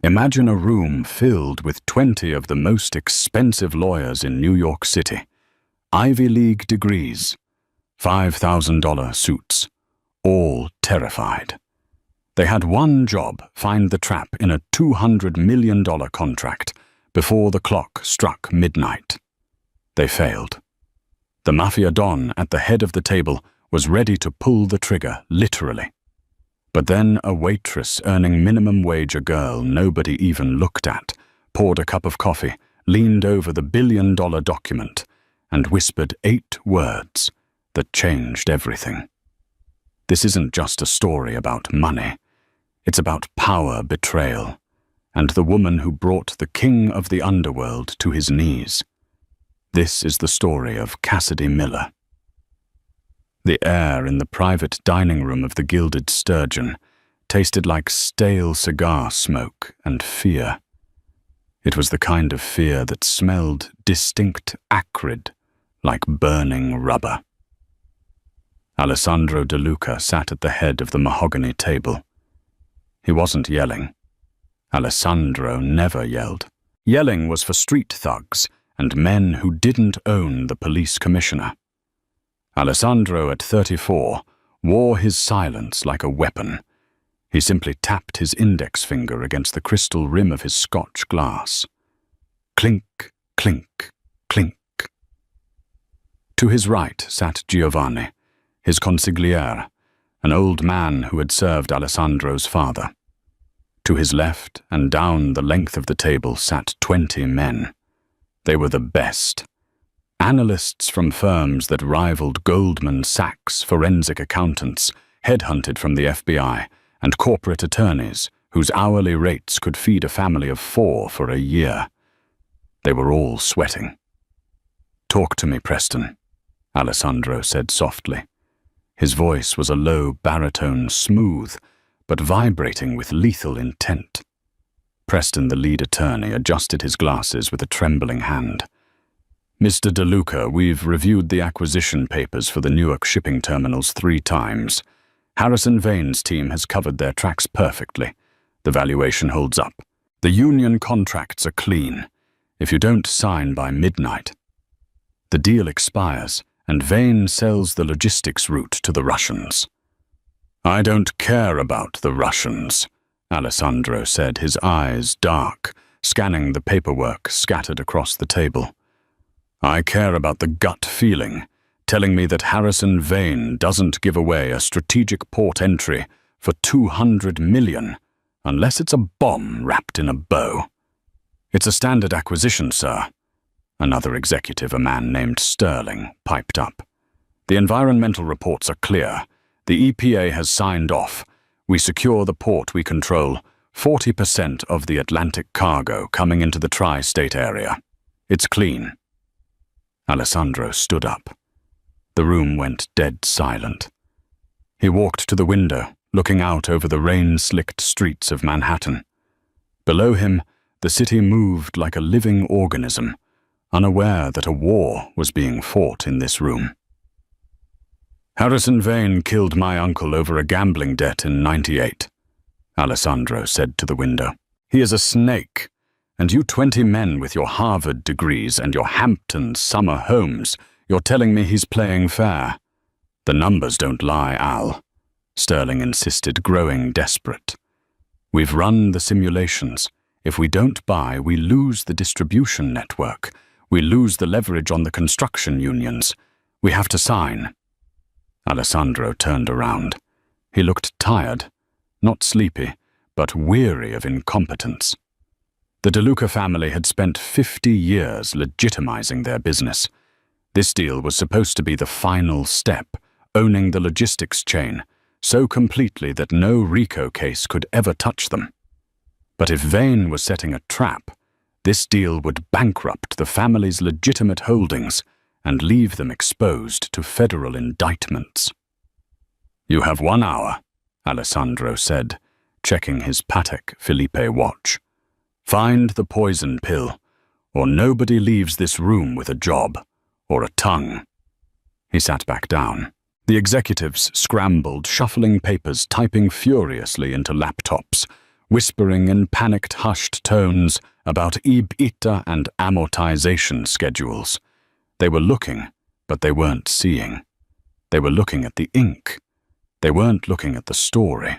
Imagine a room filled with 20 of the most expensive lawyers in New York City. Ivy League degrees, $5,000 suits, all terrified. They had one job: find the trap in a $200 million contract before the clock struck midnight. They failed. The Mafia Don at the head of the table was ready to pull the trigger, literally. But then a waitress earning minimum wage, a girl nobody even looked at, poured a cup of coffee, leaned over the billion-dollar document, and whispered 8 words that changed everything. This isn't just a story about money. It's about power betrayal, and the woman who brought the king of the underworld to his knees. This is the story of Cassidy Miller. The air in the private dining room of the Gilded Sturgeon tasted like stale cigar smoke and fear. It was the kind of fear that smelled distinct acrid, like burning rubber. Alessandro De Luca sat at the head of the mahogany table. He wasn't yelling. Alessandro never yelled. Yelling was for street thugs and men who didn't own the police commissioner. Alessandro, at 34, wore his silence like a weapon. He simply tapped his index finger against the crystal rim of his Scotch glass. Clink, clink, clink. To his right sat Giovanni, his consigliere, an old man who had served Alessandro's father. To his left and down the length of the table sat 20 men. They were the best. Analysts from firms that rivaled Goldman Sachs, forensic accountants, headhunted from the FBI, and corporate attorneys whose hourly rates could feed a family of 4 for a year. They were all sweating. "Talk to me, Preston," Alessandro said softly. His voice was a low baritone, smooth, but vibrating with lethal intent. Preston, the lead attorney, adjusted his glasses with a trembling hand. "Mr. De Luca, we've reviewed the acquisition papers for the Newark shipping terminals 3 times. Harrison Vane's team has covered their tracks perfectly. The valuation holds up. The union contracts are clean. If you don't sign by midnight, the deal expires, and Vane sells the logistics route to the Russians." "I don't care about the Russians," Alessandro said, his eyes dark, scanning the paperwork scattered across the table. "I care about the gut feeling, telling me that Harrison Vane doesn't give away a strategic port entry for $200 million, unless it's a bomb wrapped in a bow." "It's a standard acquisition, sir," another executive, a man named Sterling, piped up. "The environmental reports are clear. The EPA has signed off. We secure the port we control, 40% of the Atlantic cargo coming into the tri-state area. It's clean." Alessandro stood up. The room went dead silent. He walked to the window, looking out over the rain-slicked streets of Manhattan. Below him, the city moved like a living organism, unaware that a war was being fought in this room. "Harrison Vane killed my uncle over a gambling debt in '98, Alessandro said to the window. "He is a snake, and you 20 men with your Harvard degrees and your Hampton summer homes, you're telling me he's playing fair." "The numbers don't lie, Al," Sterling insisted, growing desperate. "We've run the simulations. If we don't buy, we lose the distribution network. We lose the leverage on the construction unions. We have to sign." Alessandro turned around. He looked tired, not sleepy, but weary of incompetence. The De Luca family had spent 50 years legitimizing their business. This deal was supposed to be the final step, owning the logistics chain, so completely that no RICO case could ever touch them. But if Vane was setting a trap, this deal would bankrupt the family's legitimate holdings and leave them exposed to federal indictments. "You have 1 hour, Alessandro said, checking his Patek Philippe watch. "Find the poison pill, or nobody leaves this room with a job or a tongue." He sat back down. The executives scrambled, shuffling papers, typing furiously into laptops. whispering in panicked, hushed tones about EBITDA and amortization schedules. They were looking, but they weren't seeing. They were looking at the ink. They weren't looking at the story.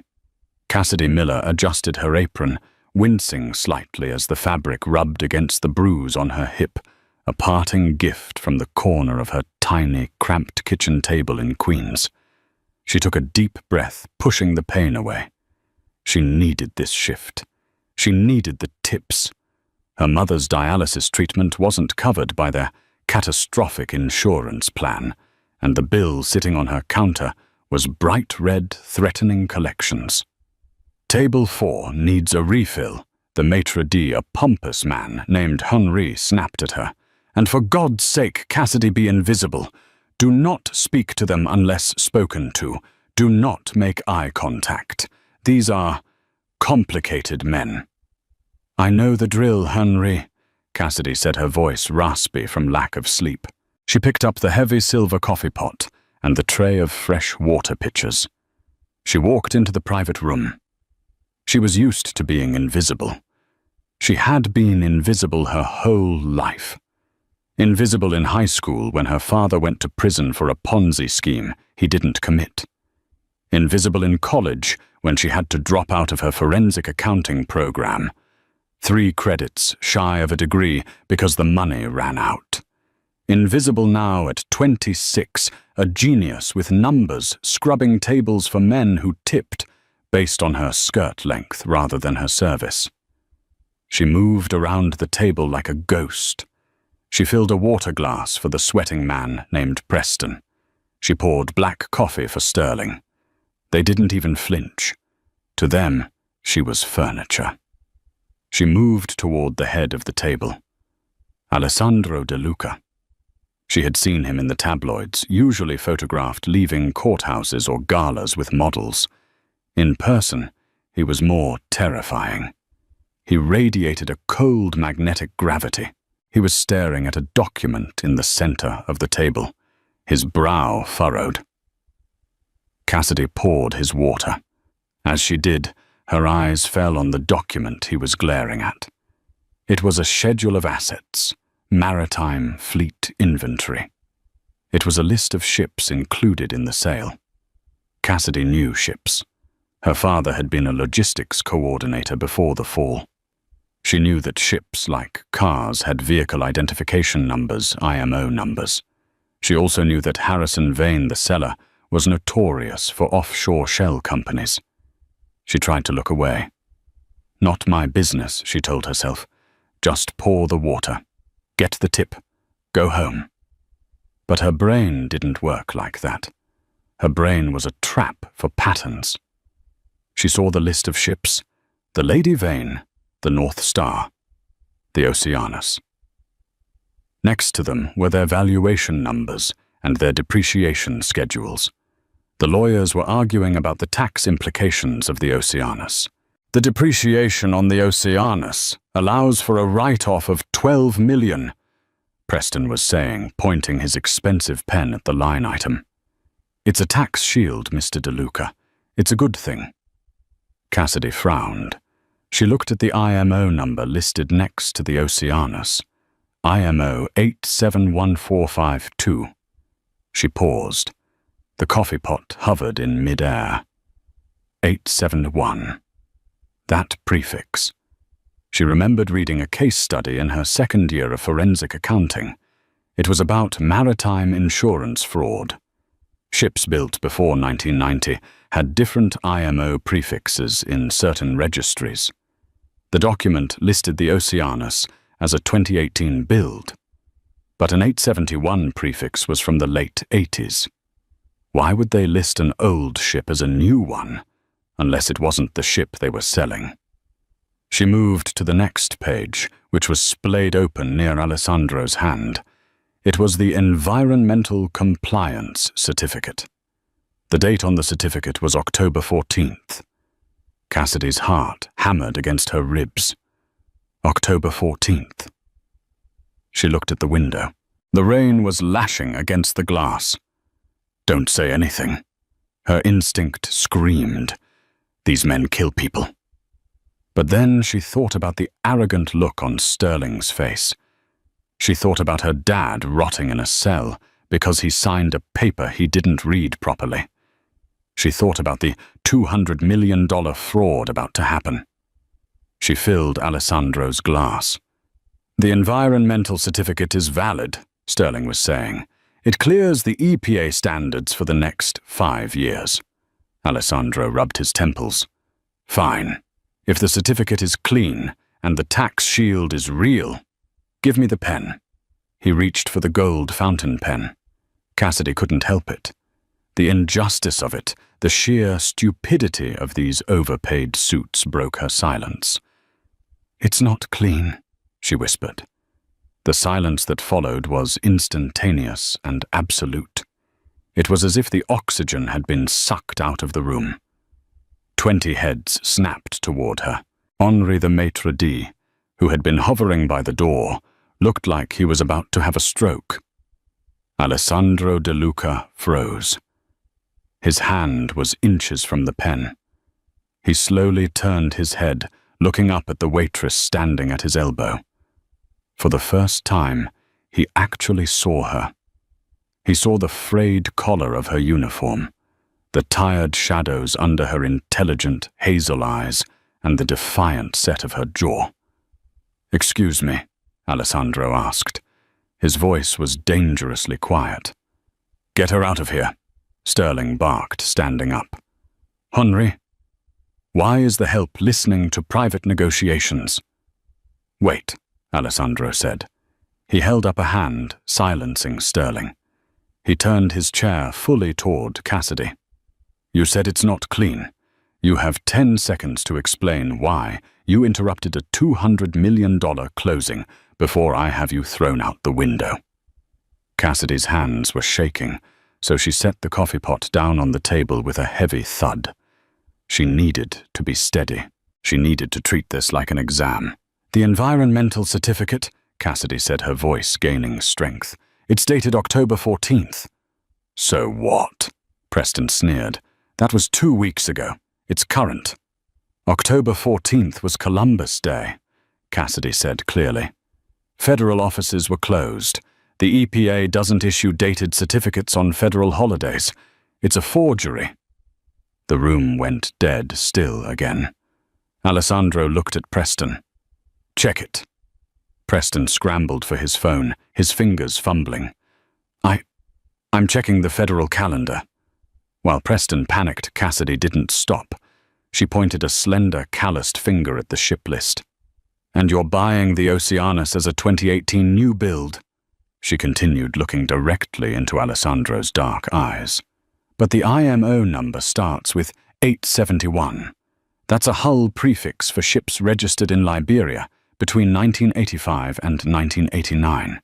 Cassidy Miller adjusted her apron, wincing slightly as the fabric rubbed against the bruise on her hip, a parting gift from the corner of her tiny, cramped kitchen table in Queens. She took a deep breath, pushing the pain away. She needed this shift. She needed the tips. Her mother's dialysis treatment wasn't covered by their catastrophic insurance plan, and the bill sitting on her counter was bright red, threatening collections. "Table 4 needs a refill," the maitre d', a pompous man named Henri, snapped at her. "And for God's sake, Cassidy, be invisible. Do not speak to them unless spoken to. Do not make eye contact. These are complicated men." "I know the drill, Henri," Cassidy said, her voice raspy from lack of sleep. She picked up the heavy silver coffee pot and the tray of fresh water pitchers. She walked into the private room. She was used to being invisible. She had been invisible her whole life. Invisible in high school when her father went to prison for a Ponzi scheme he didn't commit. Invisible in college when she had to drop out of her forensic accounting program. 3 credits shy of a degree because the money ran out. Invisible now at 26, a genius with numbers scrubbing tables for men who tipped based on her skirt length rather than her service. She moved around the table like a ghost. She filled a water glass for the sweating man named Preston. She poured black coffee for Sterling. They didn't even flinch. To them, she was furniture. She moved toward the head of the table. Alessandro De Luca. She had seen him in the tabloids, usually photographed leaving courthouses or galas with models. In person, he was more terrifying. He radiated a cold magnetic gravity. He was staring at a document in the center of the table, his brow furrowed. Cassidy poured his water. As she did, her eyes fell on the document he was glaring at. It was a schedule of assets, maritime fleet inventory. It was a list of ships included in the sale. Cassidy knew ships. Her father had been a logistics coordinator before the fall. She knew that ships, like cars, had vehicle identification numbers, IMO numbers. She also knew that Harrison Vane, the seller, was notorious for offshore shell companies. She tried to look away. "Not my business," she told herself. "Just pour the water. Get the tip. Go home." But her brain didn't work like that. Her brain was a trap for patterns. She saw the list of ships: the Lady Vane, the North Star, the Oceanus. Next to them were their valuation numbers and their depreciation schedules. The lawyers were arguing about the tax implications of the Oceanus. "The depreciation on the Oceanus allows for a write-off of $12 million, Preston was saying, pointing his expensive pen at the line item. "It's a tax shield, Mr. De Luca. It's a good thing." Cassidy frowned. She looked at the IMO number listed next to the Oceanus. IMO 871452. She paused. The coffee pot hovered in mid-air. 871. That prefix. She remembered reading a case study in her second year of forensic accounting. It was about maritime insurance fraud. Ships built before 1990 had different IMO prefixes in certain registries. The document listed the Oceanus as a 2018 build, but an 871 prefix was from the late 80s. Why would they list an old ship as a new one, unless it wasn't the ship they were selling? She moved to the next page, which was splayed open near Alessandro's hand. It was the Environmental Compliance Certificate. The date on the certificate was October 14th. Cassidy's heart hammered against her ribs. October 14th. She looked at the window. The rain was lashing against the glass. "Don't say anything." Her instinct screamed. "These men kill people." But then she thought about the arrogant look on Sterling's face. She thought about her dad rotting in a cell because he signed a paper he didn't read properly. She thought about the $200 million fraud about to happen. She filled Alessandro's glass. "The environmental certificate is valid," Sterling was saying. "It clears the EPA standards for the next 5 years." Alessandro rubbed his temples. "Fine. If the certificate is clean and the tax shield is real, give me the pen." He reached for the gold fountain pen. Cassidy couldn't help it. The injustice of it, the sheer stupidity of these overpaid suits broke her silence. "It's not clean," she whispered. The silence that followed was instantaneous and absolute. It was as if the oxygen had been sucked out of the room. 20 heads snapped toward her. Henri the maitre d', who had been hovering by the door, looked like he was about to have a stroke. Alessandro De Luca froze. His hand was inches from the pen. He slowly turned his head, looking up at the waitress standing at his elbow. For the first time, he actually saw her. He saw the frayed collar of her uniform, the tired shadows under her intelligent hazel eyes, and the defiant set of her jaw. "Excuse me," Alessandro asked. His voice was dangerously quiet. "Get her out of here," Sterling barked, standing up. "Henri, why is the help listening to private negotiations?" "Wait," Alessandro said. He held up a hand, silencing Sterling. He turned his chair fully toward Cassidy. "You said it's not clean. You have 10 seconds to explain why you interrupted a $200 million closing before I have you thrown out the window." Cassidy's hands were shaking, so she set the coffee pot down on the table with a heavy thud. She needed to be steady. She needed to treat this like an exam. "The environmental certificate," Cassidy said, her voice gaining strength. "It's dated October 14th. "So what?" Preston sneered. "That was 2 weeks ago. It's current." "October 14th was Columbus Day," Cassidy said clearly. "Federal offices were closed. The EPA doesn't issue dated certificates on federal holidays. It's a forgery." The room went dead still again. Alessandro looked at Preston. "Check it." Preston scrambled for his phone, his fingers fumbling. I'm checking the federal calendar." While Preston panicked, Cassidy didn't stop. She pointed a slender, calloused finger at the ship list. "And you're buying the Oceanus as a 2018 new build," she continued, looking directly into Alessandro's dark eyes. "But the IMO number starts with 871. That's a hull prefix for ships registered in Liberia between 1985 and 1989.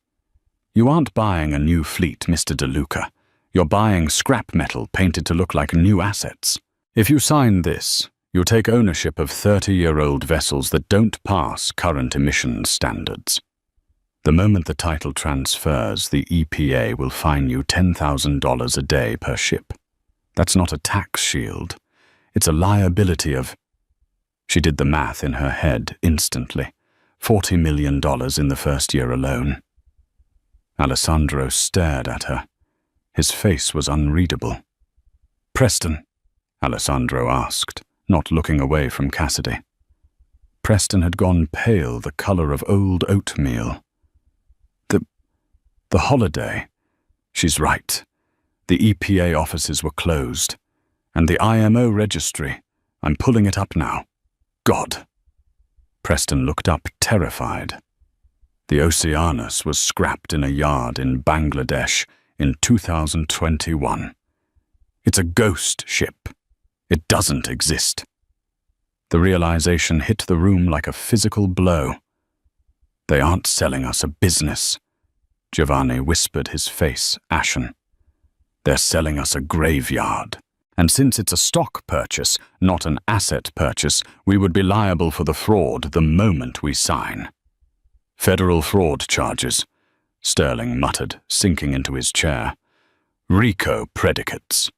You aren't buying a new fleet, Mr. De Luca. You're buying scrap metal painted to look like new assets. If you sign this, you'll take ownership of 30-year-old vessels that don't pass current emissions standards. The moment the title transfers, the EPA will fine you $10,000 a day per ship. That's not a tax shield. It's a liability of..." She did the math in her head instantly. $40 million in the first year alone. Alessandro stared at her. His face was unreadable. "Preston?" Alessandro asked, not looking away from Cassidy. Preston had gone pale, the color of old oatmeal. The holiday. She's right. The EPA offices were closed. And the IMO registry. I'm pulling it up now. God." Preston looked up, terrified. The Oceanus was scrapped in a yard in Bangladesh in 2021. It's a ghost ship. It doesn't exist. The realization hit the room like a physical blow. "They aren't selling us a business," Giovanni whispered, his face ashen. "They're selling us a graveyard. And since it's a stock purchase, not an asset purchase, we would be liable for the fraud the moment we sign." "Federal fraud charges," Sterling muttered, sinking into his chair. "RICO predicates."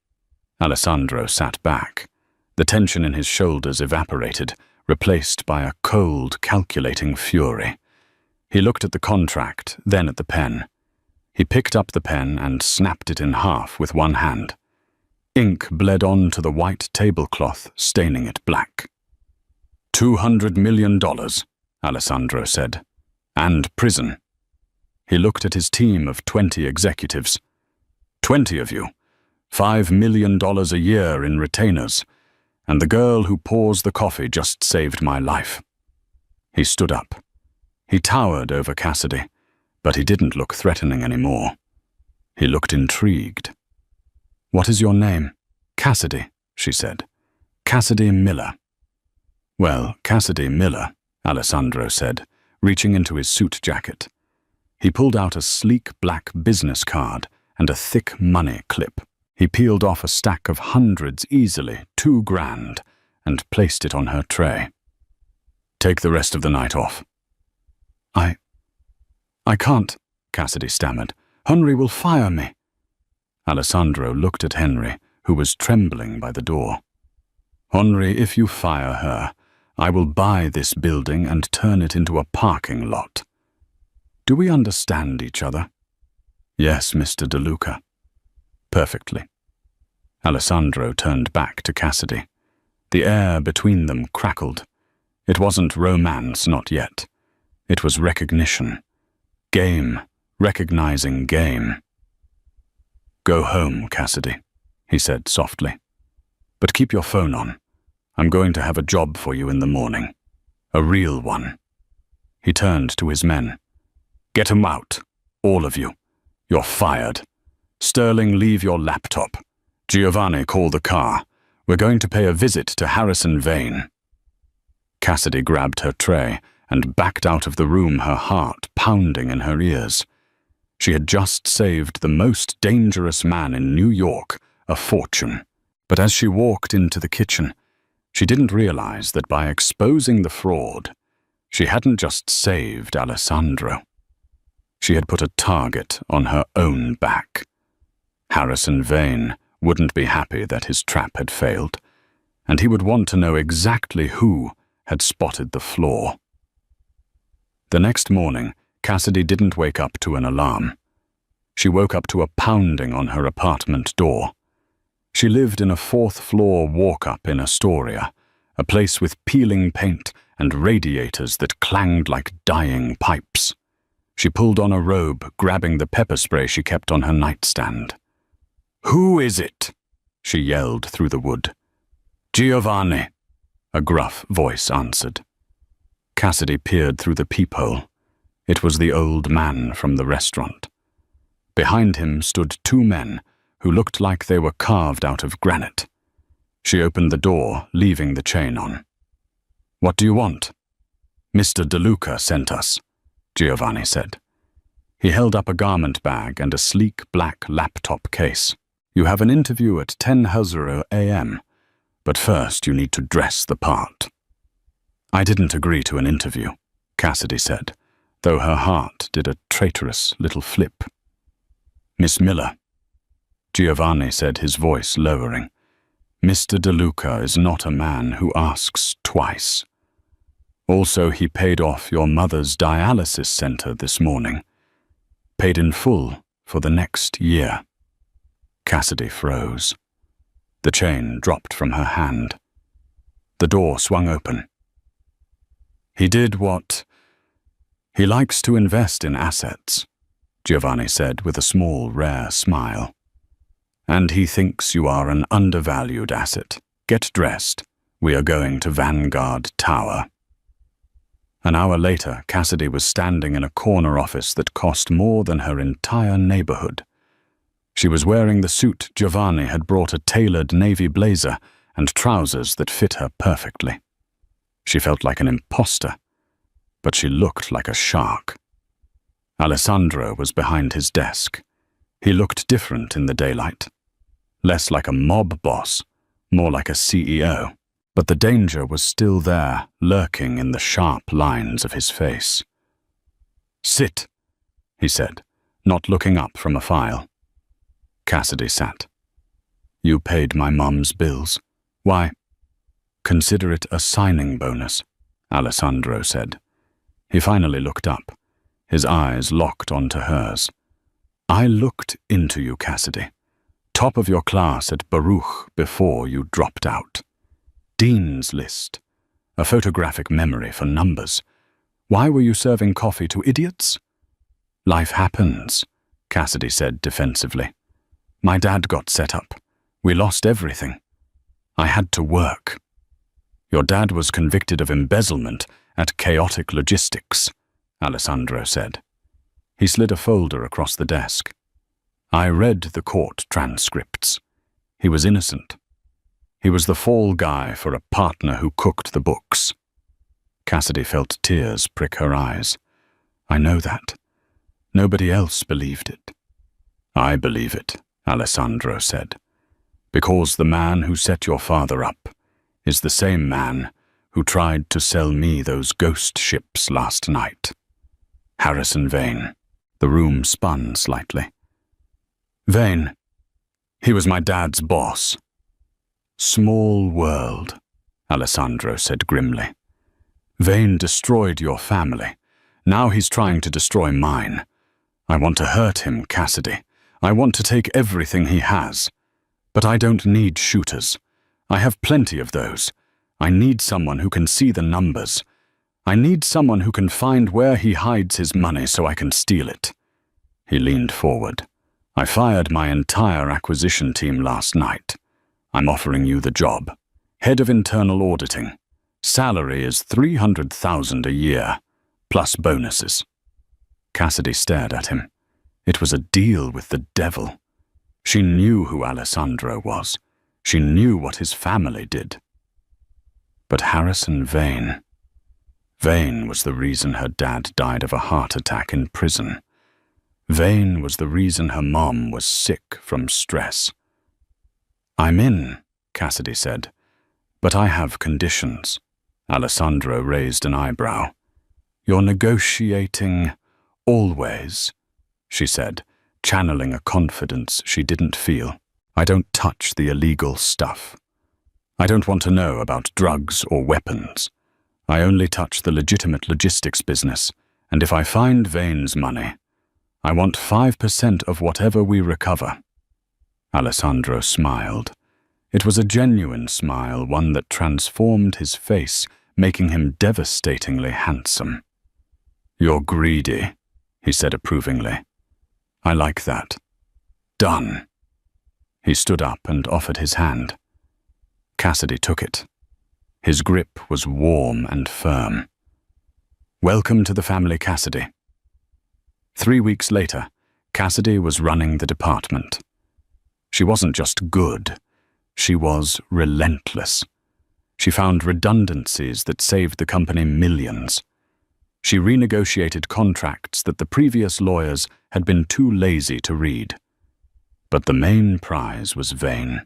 Alessandro sat back. The tension in his shoulders evaporated, replaced by a cold, calculating fury. He looked at the contract, then at the pen. He picked up the pen and snapped it in half with one hand. Ink bled onto the white tablecloth, staining it black. $200 million, Alessandro said. And prison. He looked at his team of 20 executives. 20 of you. $5 million a year in retainers. And the girl who pours the coffee just saved my life. He stood up. He towered over Cassidy, but he didn't look threatening anymore. He looked intrigued. "What is your name?" "Cassidy," she said. "Cassidy Miller." "Well, Cassidy Miller," Alessandro said, reaching into his suit jacket. He pulled out a sleek black business card and a thick money clip. He peeled off a stack of hundreds easily, $2,000, and placed it on her tray. "Take the rest of the night off." I can't," Cassidy stammered. "Henry will fire me." Alessandro looked at Henry, who was trembling by the door. "Henry, if you fire her, I will buy this building and turn it into a parking lot. Do we understand each other?" "Yes, Mr. DeLuca." "Perfectly." Alessandro turned back to Cassidy. The air between them crackled. It wasn't romance, not yet. It was recognition. Game, recognizing game. "Go home, Cassidy," he said softly. "But keep your phone on. I'm going to have a job for you in the morning. A real one." He turned to his men. "Get 'em out, all of you. You're fired. Sterling, leave your laptop. Giovanni, call the car. We're going to pay a visit to Harrison Vane." Cassidy grabbed her tray and backed out of the room, her heart pounding in her ears. She had just saved the most dangerous man in New York a fortune. But as she walked into the kitchen, she didn't realize that by exposing the fraud, she hadn't just saved Alessandro. She had put a target on her own back. Harrison Vane wouldn't be happy that his trap had failed, and he would want to know exactly who had spotted the flaw. The next morning, Cassidy didn't wake up to an alarm. She woke up to a pounding on her apartment door. She lived in a fourth-floor walk-up in Astoria, a place with peeling paint and radiators that clanged like dying pipes. She pulled on a robe, grabbing the pepper spray she kept on her nightstand. "Who is it?" she yelled through the wood. "Giovanni," a gruff voice answered. Cassidy peered through the peephole. It was the old man from the restaurant. Behind him stood two men who looked like they were carved out of granite. She opened the door, leaving the chain on. "What do you want?" "Mr. DeLuca sent us," Giovanni said. He held up a garment bag and a sleek black laptop case. "You have an interview at 10:00 a.m., but first you need to dress the part." "I didn't agree to an interview," Cassidy said, though her heart did a traitorous little flip. "Miss Miller," Giovanni said, his voice lowering, "Mr. DeLuca is not a man who asks twice. Also, he paid off your mother's dialysis center this morning. Paid in full for the next year." Cassidy froze. The chain dropped from her hand. The door swung open. "He did what? He likes to invest in assets," Giovanni said with a small, rare smile. "And he thinks you are an undervalued asset. Get dressed. We are going to Vanguard Tower." An hour later, Cassidy was standing in a corner office that cost more than her entire neighborhood. She was wearing the suit Giovanni had brought, a tailored navy blazer and trousers that fit her perfectly. She felt like an imposter, but she looked like a shark. Alessandro was behind his desk. He looked different in the daylight. Less like a mob boss, more like a CEO. But the danger was still there, lurking in the sharp lines of his face. "Sit," he said, not looking up from a file. Cassidy sat. "You paid my mom's bills. Why?" Consider it a signing bonus, Alessandro said. He finally looked up, his eyes locked onto hers. I looked into you, Cassidy. Top of your class at Baruch before you dropped out. Dean's List. A photographic memory for numbers. Why were you serving coffee to idiots? Life happens, Cassidy said defensively. My dad got set up. We lost everything. I had to work. Your dad was convicted of embezzlement at Chaotic Logistics, Alessandro said. He slid a folder across the desk. I read the court transcripts. He was innocent. He was the fall guy for a partner who cooked the books. Cassidy felt tears prick her eyes. I know that. Nobody else believed it. I believe it, Alessandro said, because the man who set your father up is the same man who tried to sell me those ghost ships last night. Harrison Vane. The room spun slightly. Vane. He was my dad's boss. Small world, Alessandro said grimly. Vane destroyed your family. Now he's trying to destroy mine. I want to hurt him, Cassidy. I want to take everything he has. But I don't need shooters. I have plenty of those. I need someone who can see the numbers. I need someone who can find where he hides his money so I can steal it. He leaned forward. I fired my entire acquisition team last night. I'm offering you the job. Head of Internal Auditing. Salary is $300,000 a year, plus bonuses. Cassidy stared at him. It was a deal with the devil. She knew who Alessandro was. She knew what his family did. But Harrison Vane. Vane was the reason her dad died of a heart attack in prison. Vane was the reason her mom was sick from stress. I'm in, Cassidy said, but I have conditions. Alessandro raised an eyebrow. You're negotiating always, she said, channeling a confidence she didn't feel. I don't touch the illegal stuff. I don't want to know about drugs or weapons. I only touch the legitimate logistics business, and if I find Vane's money, I want 5% of whatever we recover. Alessandro smiled. It was a genuine smile, one that transformed his face, making him devastatingly handsome. You're greedy, he said approvingly. I like that. Done. He stood up and offered his hand. Cassidy took it. His grip was warm and firm. Welcome to the family, Cassidy. 3 weeks later, Cassidy was running the department. She wasn't just good, she was relentless. She found redundancies that saved the company millions. She renegotiated contracts that the previous lawyers had been too lazy to read. But the main prize was Vane.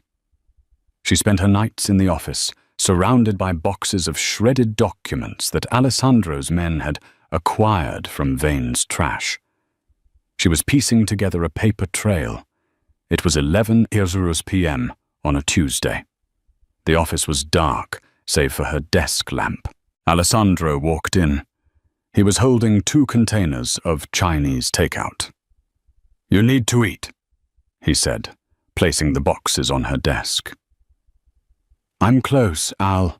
She spent her nights in the office, surrounded by boxes of shredded documents that Alessandro's men had acquired from Vane's trash. She was piecing together a paper trail. It was 11 p.m. on a Tuesday. The office was dark, save for her desk lamp. Alessandro walked in. He was holding 2 containers of Chinese takeout. You need to eat, he said, placing the boxes on her desk. I'm close, Al,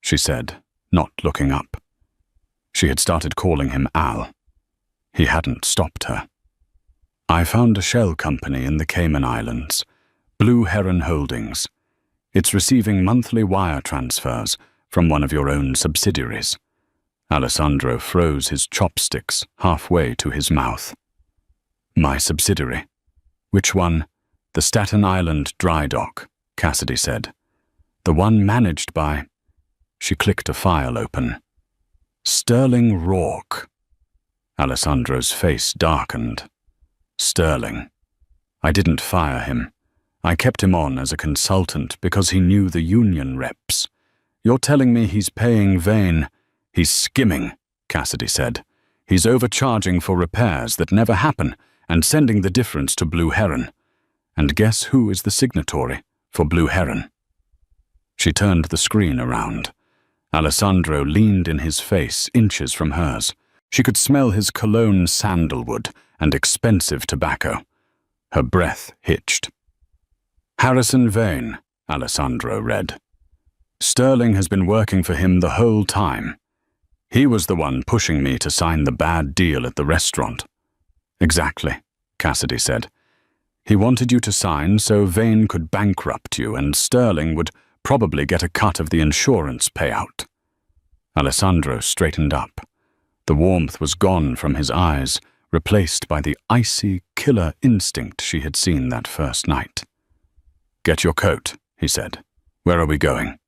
she said, not looking up. She had started calling him Al. He hadn't stopped her. I found a shell company in the Cayman Islands, Blue Heron Holdings. It's receiving monthly wire transfers from one of your own subsidiaries. Alessandro froze his chopsticks halfway to his mouth. My subsidiary. Which one? The Staten Island Dry Dock, Cassidy said. The one managed by... She clicked a file open. Sterling Rourke. Alessandro's face darkened. Sterling. I didn't fire him. I kept him on as a consultant because he knew the union reps. You're telling me he's paying Vane? He's skimming, Cassidy said. He's overcharging for repairs that never happen and sending the difference to Blue Heron. And guess who is the signatory for Blue Heron? She turned the screen around. Alessandro leaned in his face, inches from hers. She could smell his cologne sandalwood and expensive tobacco. Her breath hitched. Harrison Vane, Alessandro read. Sterling has been working for him the whole time. He was the one pushing me to sign the bad deal at the restaurant. Exactly, Cassidy said. He wanted you to sign so Vane could bankrupt you and Sterling would probably get a cut of the insurance payout. Alessandro straightened up. The warmth was gone from his eyes, replaced by the icy, killer instinct she had seen that first night. Get your coat, he said. Where are we going?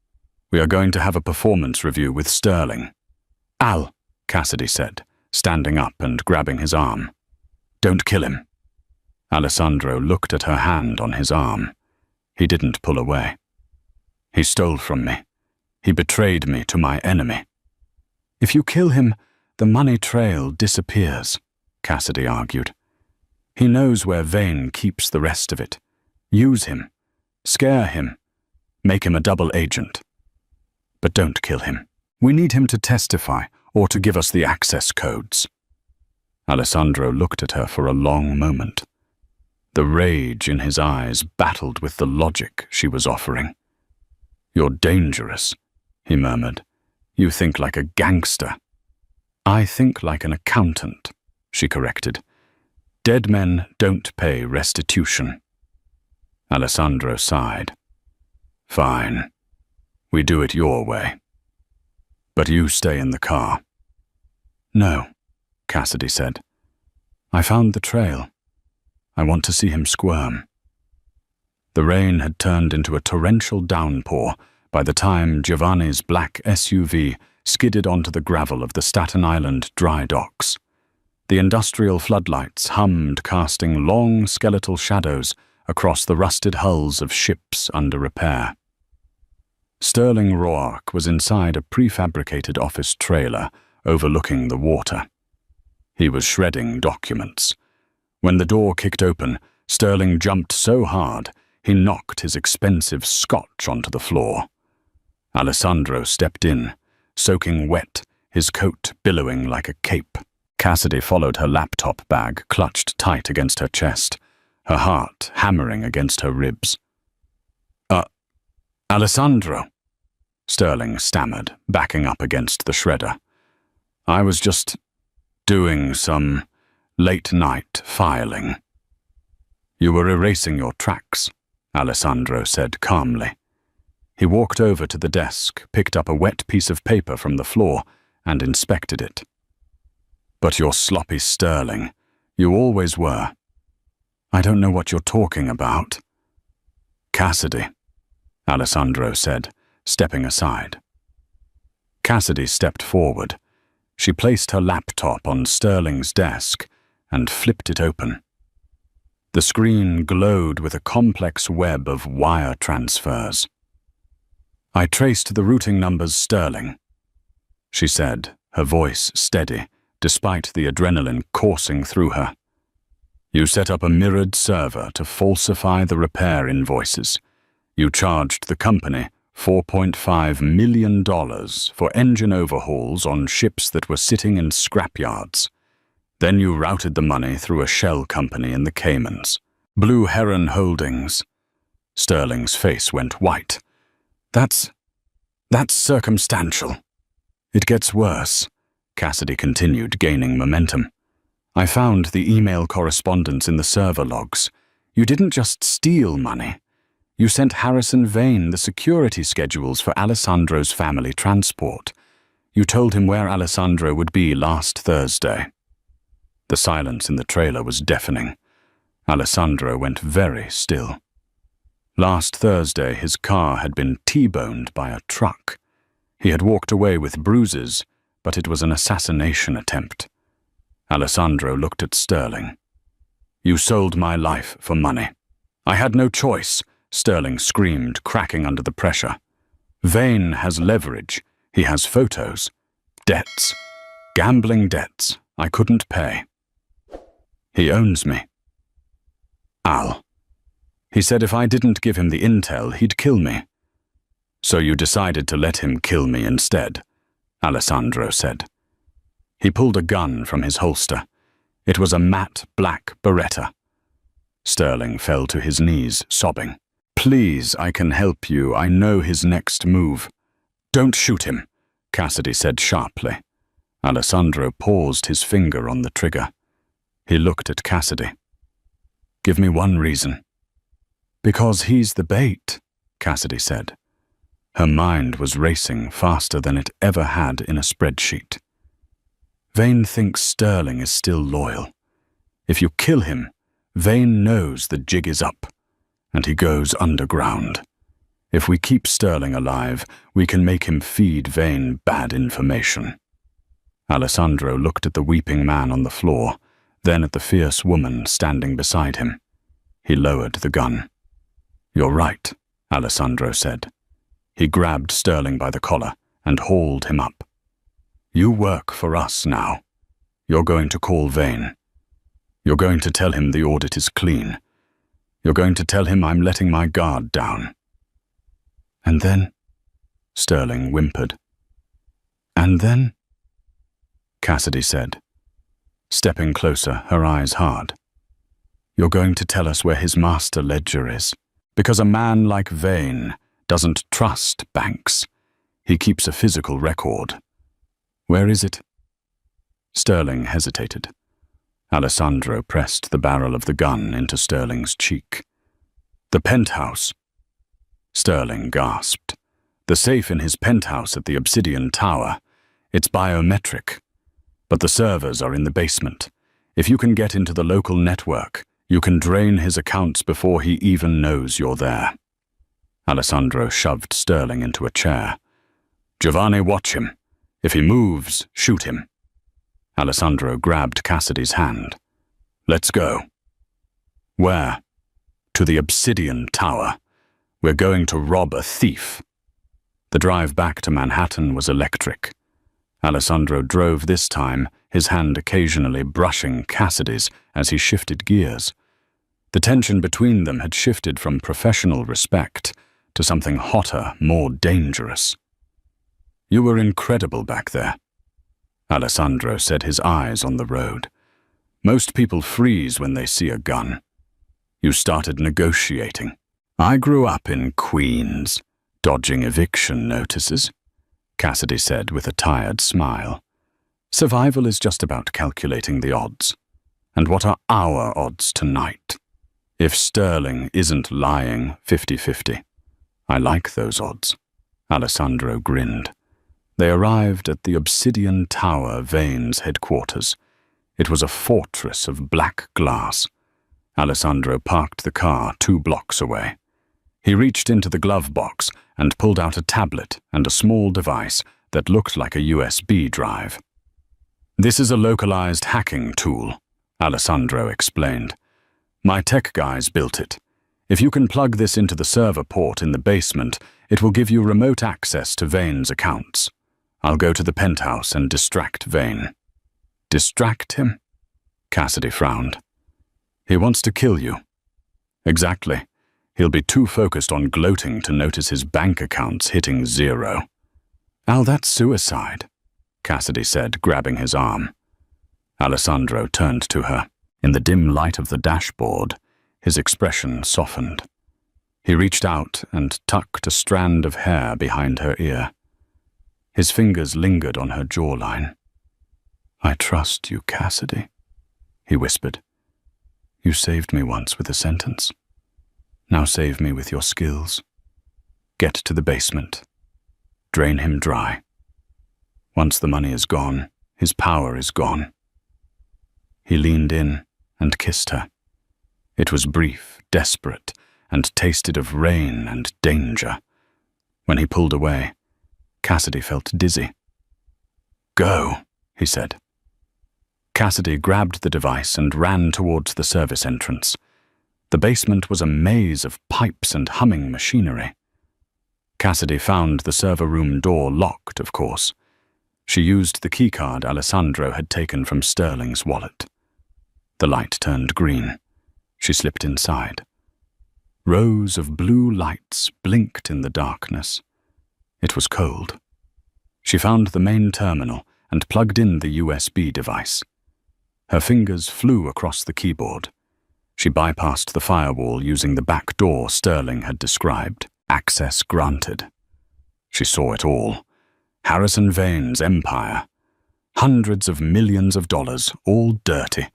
We are going to have a performance review with Sterling. Al, Cassidy said, standing up and grabbing his arm. Don't kill him. Alessandro looked at her hand on his arm. He didn't pull away. He stole from me. He betrayed me to my enemy. If you kill him, the money trail disappears, Cassidy argued. He knows where Vane keeps the rest of it. Use him. Scare him. Make him a double agent. But don't kill him. We need him to testify or to give us the access codes. Alessandro looked at her for a long moment. The rage in his eyes battled with the logic she was offering. You're dangerous, he murmured. You think like a gangster. I think like an accountant, she corrected. Dead men don't pay restitution. Alessandro sighed. Fine. We do it your way. But you stay in the car. No, Cassidy said. I found the trail. I want to see him squirm. The rain had turned into a torrential downpour by the time Giovanni's black SUV skidded onto the gravel of the Staten Island dry docks. The industrial floodlights hummed, casting long skeletal shadows across the rusted hulls of ships under repair. Sterling Rourke was inside a prefabricated office trailer overlooking the water. He was shredding documents. When the door kicked open, Sterling jumped so hard he knocked his expensive scotch onto the floor. Alessandro stepped in, soaking wet, his coat billowing like a cape. Cassidy followed her laptop bag clutched tight against her chest, her heart hammering against her ribs. Alessandro, Sterling stammered, backing up against the shredder. I was just doing some late-night filing. You were erasing your tracks, Alessandro said calmly. He walked over to the desk, picked up a wet piece of paper from the floor, and inspected it. But you're sloppy Sterling. You always were. I don't know what you're talking about. Cassidy, Alessandro said, stepping aside. Cassidy stepped forward. She placed her laptop on Sterling's desk and flipped it open. The screen glowed with a complex web of wire transfers. I traced the routing numbers, Sterling, she said, her voice steady, despite the adrenaline coursing through her. You set up a mirrored server to falsify the repair invoices. You charged the company $4.5 million for engine overhauls on ships that were sitting in scrapyards. Then you routed the money through a shell company in the Caymans, Blue Heron Holdings. Sterling's face went white. That's circumstantial. It gets worse, Cassidy continued, gaining momentum. I found the email correspondence in the server logs. You didn't just steal money. You sent Harrison Vane the security schedules for Alessandro's family transport. You told him where Alessandro would be last Thursday. The silence in the trailer was deafening. Alessandro went very still. Last Thursday, his car had been T-boned by a truck. He had walked away with bruises, but it was an assassination attempt. Alessandro looked at Sterling. You sold my life for money. I had no choice, Sterling screamed, cracking under the pressure. Vane has leverage. He has photos. Debts. Gambling debts I couldn't pay. He owns me. Al. He said if I didn't give him the intel, he'd kill me. "So you decided to let him kill me instead," Alessandro said. He pulled a gun from his holster. It was a matte black Beretta. Sterling fell to his knees, sobbing. "Please, I can help you. I know his next move." "Don't shoot him," Cassidy said sharply. Alessandro paused, his finger on the trigger. He looked at Cassidy. "Give me one reason." "Because he's the bait," Cassidy said. Her mind was racing faster than it ever had in a spreadsheet. "Vane thinks Sterling is still loyal. If you kill him, Vane knows the jig is up, and he goes underground. If we keep Sterling alive, we can make him feed Vane bad information." Alessandro looked at the weeping man on the floor, then at the fierce woman standing beside him. He lowered the gun. "You're right," Alessandro said. He grabbed Sterling by the collar and hauled him up. "You work for us now. You're going to call Vane. You're going to tell him the audit is clean. You're going to tell him I'm letting my guard down." "And then?" Sterling whimpered. "And then?" Cassidy said, stepping closer, her eyes hard. "You're going to tell us where his master ledger is. Because a man like Vane doesn't trust banks. He keeps a physical record. Where is it?" Sterling hesitated. Alessandro pressed the barrel of the gun into Sterling's cheek. "The penthouse." Sterling gasped. "The safe in his penthouse at the Obsidian Tower. It's biometric. But the servers are in the basement. If you can get into the local network, you can drain his accounts before he even knows you're there." Alessandro shoved Sterling into a chair. "Giovanni, watch him. If he moves, shoot him." Alessandro grabbed Cassidy's hand. "Let's go." "Where?" "To the Obsidian Tower. We're going to rob a thief." The drive back to Manhattan was electric. Alessandro drove this time, his hand occasionally brushing Cassidy's as he shifted gears. The tension between them had shifted from professional respect to something hotter, more dangerous. "You were incredible back there," Alessandro said, his eyes on the road. "Most people freeze when they see a gun. You started negotiating. I grew up in Queens, dodging eviction notices," Cassidy said with a tired smile. "Survival is just about calculating the odds. And what are our odds tonight? If Sterling isn't lying 50-50. I like those odds." Alessandro grinned. They arrived at the Obsidian Tower, Vane's headquarters. It was a fortress of black glass. Alessandro parked the car 2 blocks away. He reached into the glove box and pulled out a tablet and a small device that looked like a USB drive. "This is a localized hacking tool," Alessandro explained. "My tech guys built it. If you can plug this into the server port in the basement, it will give you remote access to Vane's accounts. I'll go to the penthouse and distract Vane." "Distract him?" Cassidy frowned. "He wants to kill you." "Exactly. He'll be too focused on gloating to notice his bank accounts hitting 0. "Al, that's suicide," Cassidy said, grabbing his arm. Alessandro turned to her. In the dim light of the dashboard, his expression softened. He reached out and tucked a strand of hair behind her ear. His fingers lingered on her jawline. "I trust you, Cassidy," he whispered. "You saved me once with a sentence. Now save me with your skills. Get to the basement. Drain him dry. Once the money is gone, his power is gone." He leaned in and kissed her. It was brief, desperate, and tasted of rain and danger. When he pulled away, Cassidy felt dizzy. "Go," he said. Cassidy grabbed the device and ran towards the service entrance. The basement was a maze of pipes and humming machinery. Cassidy found the server room door locked, of course. She used the keycard Alessandro had taken from Sterling's wallet. The light turned green. She slipped inside. Rows of blue lights blinked in the darkness. It was cold. She found the main terminal and plugged in the USB device. Her fingers flew across the keyboard. She bypassed the firewall using the back door Sterling had described. Access granted. She saw it all. Harrison Vane's empire. Hundreds of millions of dollars, all dirty,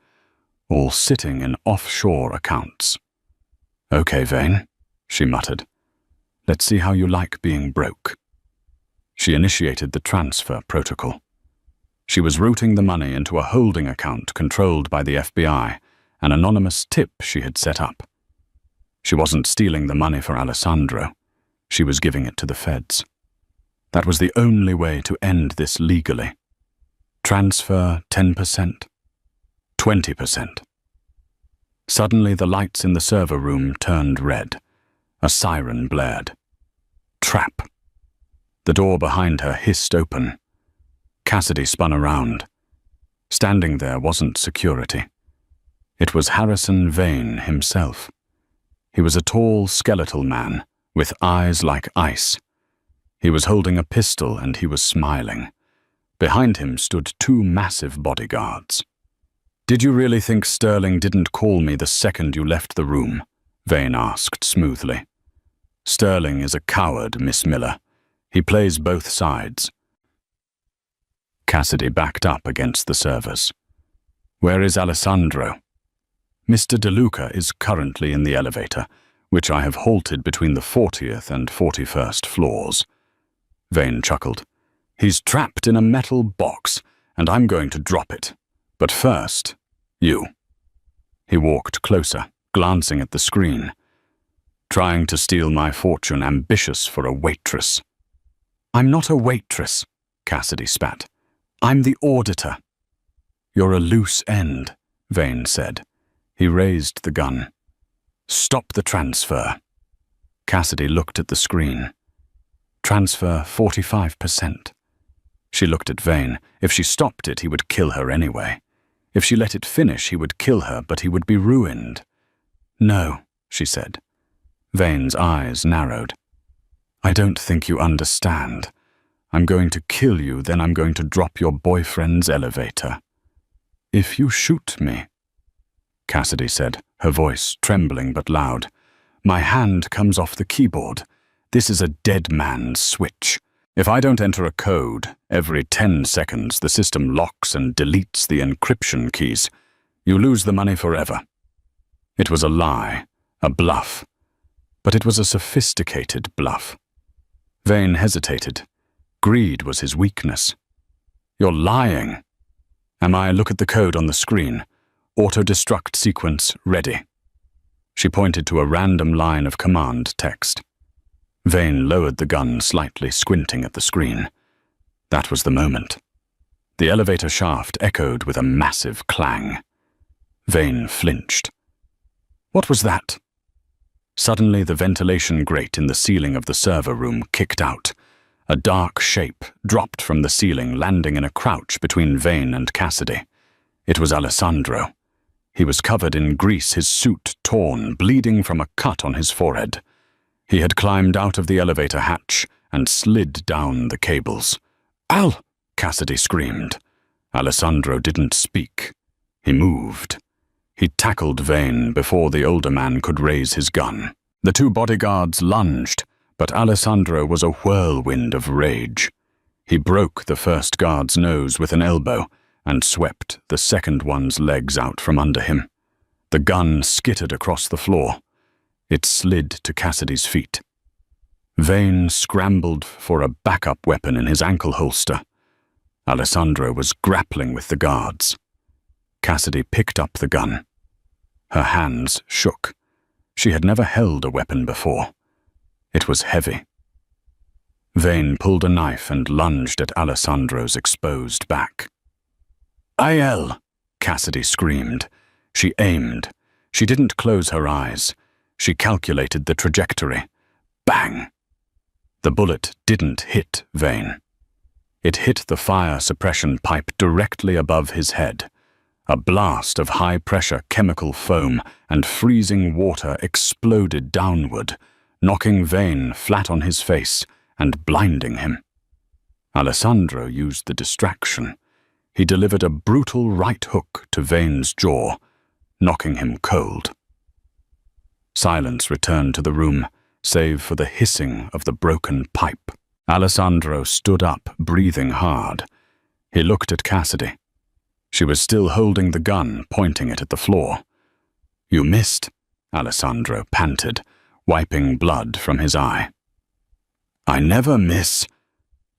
all sitting in offshore accounts. "Okay, Vane," she muttered. "Let's see how you like being broke." She initiated the transfer protocol. She was routing the money into a holding account controlled by the FBI, an anonymous tip she had set up. She wasn't stealing the money for Alessandro. She was giving it to the feds. That was the only way to end this legally. Transfer 10%. 20%. Suddenly the lights in the server room turned red. A siren blared. Trap. The door behind her hissed open. Cassidy spun around. Standing there wasn't security. It was Harrison Vane himself. He was a tall, skeletal man, with eyes like ice. He was holding a pistol and he was smiling. Behind him stood two massive bodyguards. "Did you really think Sterling didn't call me the second you left the room?" Vane asked smoothly. "Sterling is a coward, Miss Miller. He plays both sides." Cassidy backed up against the servers. "Where is Alessandro?" "Mr. DeLuca is currently in the elevator, which I have halted between the 40th and 41st floors." Vane chuckled. "He's trapped in a metal box, and I'm going to drop it. But first, you." He walked closer, glancing at the screen. "Trying to steal my fortune, ambitious for a waitress." "I'm not a waitress," Cassidy spat. "I'm the auditor." "You're a loose end," Vane said. He raised the gun. "Stop the transfer." Cassidy looked at the screen. Transfer 45%. She looked at Vane. If she stopped it, he would kill her anyway. If she let it finish, he would kill her, but he would be ruined. "No," she said. Vane's eyes narrowed. "I don't think you understand. I'm going to kill you, then I'm going to drop your boyfriend's elevator." "If you shoot me," Cassidy said, her voice trembling but loud, "my hand comes off the keyboard. This is a dead man's switch. If I don't enter a code, every 10 seconds the system locks and deletes the encryption keys. You lose the money forever." It was a lie, a bluff. But it was a sophisticated bluff. Vane hesitated. Greed was his weakness. "You're lying." "Am I? Look at the code on the screen. Auto-destruct sequence ready." She pointed to a random line of command text. Vane lowered the gun slightly, squinting at the screen. That was the moment. The elevator shaft echoed with a massive clang. Vane flinched. What was that? Suddenly the ventilation grate in the ceiling of the server room kicked out. A dark shape dropped from the ceiling, landing in a crouch between Vane and Cassidy. It was Alessandro. He was covered in grease, his suit torn, bleeding from a cut on his forehead. He had climbed out of the elevator hatch and slid down the cables. "Al!" Cassidy screamed. Alessandro didn't speak. He moved. He tackled Vane before the older man could raise his gun. The two bodyguards lunged, but Alessandro was a whirlwind of rage. He broke the first guard's nose with an elbow and swept the second one's legs out from under him. The gun skittered across the floor. It slid to Cassidy's feet. Vane scrambled for a backup weapon in his ankle holster. Alessandro was grappling with the guards. Cassidy picked up the gun. Her hands shook. She had never held a weapon before. It was heavy. Vane pulled a knife and lunged at Alessandro's exposed back. "IL!" Cassidy screamed. She aimed. She didn't close her eyes. She calculated the trajectory. Bang! The bullet didn't hit Vane. It hit the fire suppression pipe directly above his head. A blast of high-pressure chemical foam and freezing water exploded downward, knocking Vane flat on his face and blinding him. Alessandro used the distraction. He delivered a brutal right hook to Vane's jaw, knocking him cold. Silence returned to the room, save for the hissing of the broken pipe. Alessandro stood up, breathing hard. He looked at Cassidy. She was still holding the gun, pointing it at the floor. "You missed," Alessandro panted, wiping blood from his eye. "I never miss,"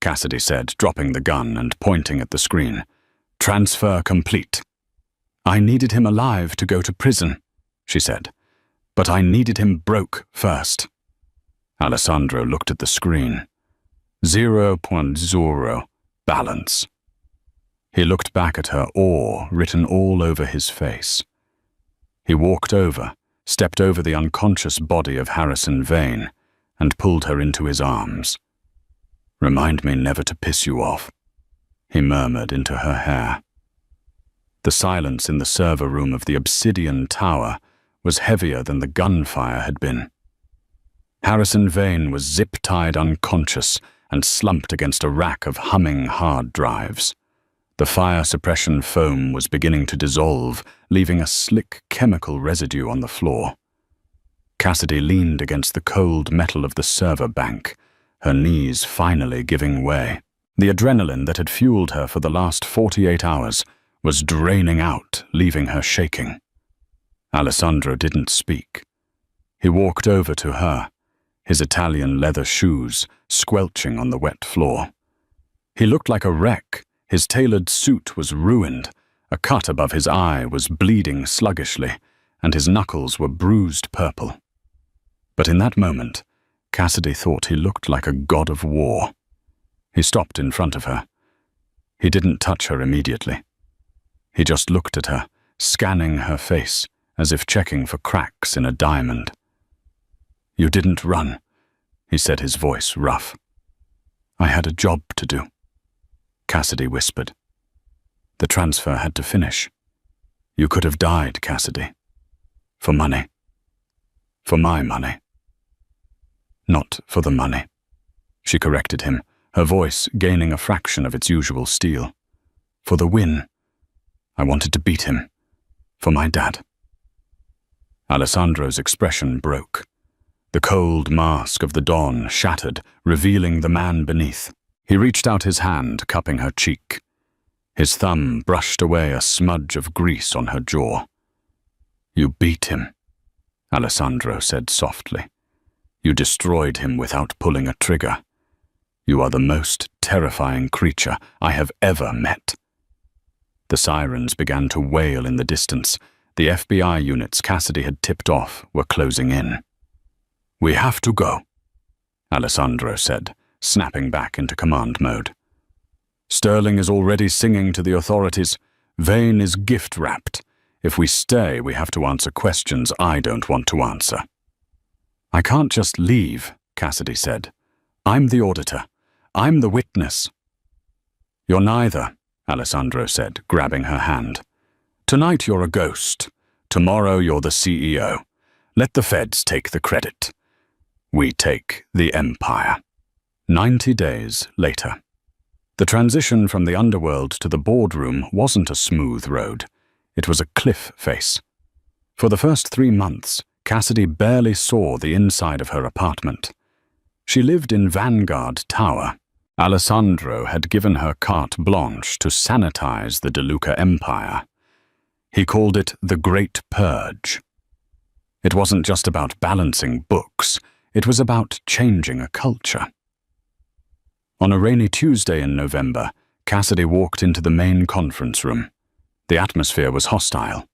Cassidy said, dropping the gun and pointing at the screen. "Transfer complete." "I needed him alive to go to prison," she said. "But I needed him broke first." Alessandro looked at the screen. 0.0 balance. He looked back at her, awe written all over his face. He walked over, stepped over the unconscious body of Harrison Vane, and pulled her into his arms. "Remind me never to piss you off," he murmured into her hair. The silence in the server room of the Obsidian Tower was heavier than the gunfire had been. Harrison Vane was zip-tied unconscious and slumped against a rack of humming hard drives. The fire suppression foam was beginning to dissolve, leaving a slick chemical residue on the floor. Cassidy leaned against the cold metal of the server bank, her knees finally giving way. The adrenaline that had fueled her for the last 48 hours was draining out, leaving her shaking. Alessandro didn't speak. He walked over to her, his Italian leather shoes squelching on the wet floor. He looked like a wreck. His tailored suit was ruined, a cut above his eye was bleeding sluggishly, and his knuckles were bruised purple. But in that moment, Cassidy thought he looked like a god of war. He stopped in front of her. He didn't touch her immediately. He just looked at her, scanning her face, as if checking for cracks in a diamond. "You didn't run," he said, his voice rough. "I had a job to do," Cassidy whispered. "The transfer had to finish. You could have died, Cassidy. For money. For my money." "Not for the money," she corrected him, her voice gaining a fraction of its usual steel. "For the win. I wanted to beat him. For my dad." Alessandro's expression broke. The cold mask of the dawn shattered, revealing the man beneath. He reached out his hand, cupping her cheek. His thumb brushed away a smudge of grease on her jaw. "You beat him," Alessandro said softly. "You destroyed him without pulling a trigger. You are the most terrifying creature I have ever met." The sirens began to wail in the distance. The FBI units Cassidy had tipped off were closing in. "We have to go," Alessandro said, snapping back into command mode. "Sterling is already singing to the authorities. Vane is gift-wrapped. If we stay, we have to answer questions I don't want to answer." "I can't just leave," Cassidy said. "I'm the auditor. I'm the witness." "You're neither," Alessandro said, grabbing her hand. "Tonight you're a ghost. Tomorrow you're the CEO. Let the feds take the credit. We take the empire." 90 days later. The transition from the underworld to the boardroom wasn't a smooth road. It was a cliff face. For the first 3 months, Cassidy barely saw the inside of her apartment. She lived in Vanguard Tower. Alessandro had given her carte blanche to sanitize the DeLuca Empire. He called it the Great Purge. It wasn't just about balancing books, it was about changing a culture. On a rainy Tuesday in November, Cassidy walked into the main conference room. The atmosphere was hostile.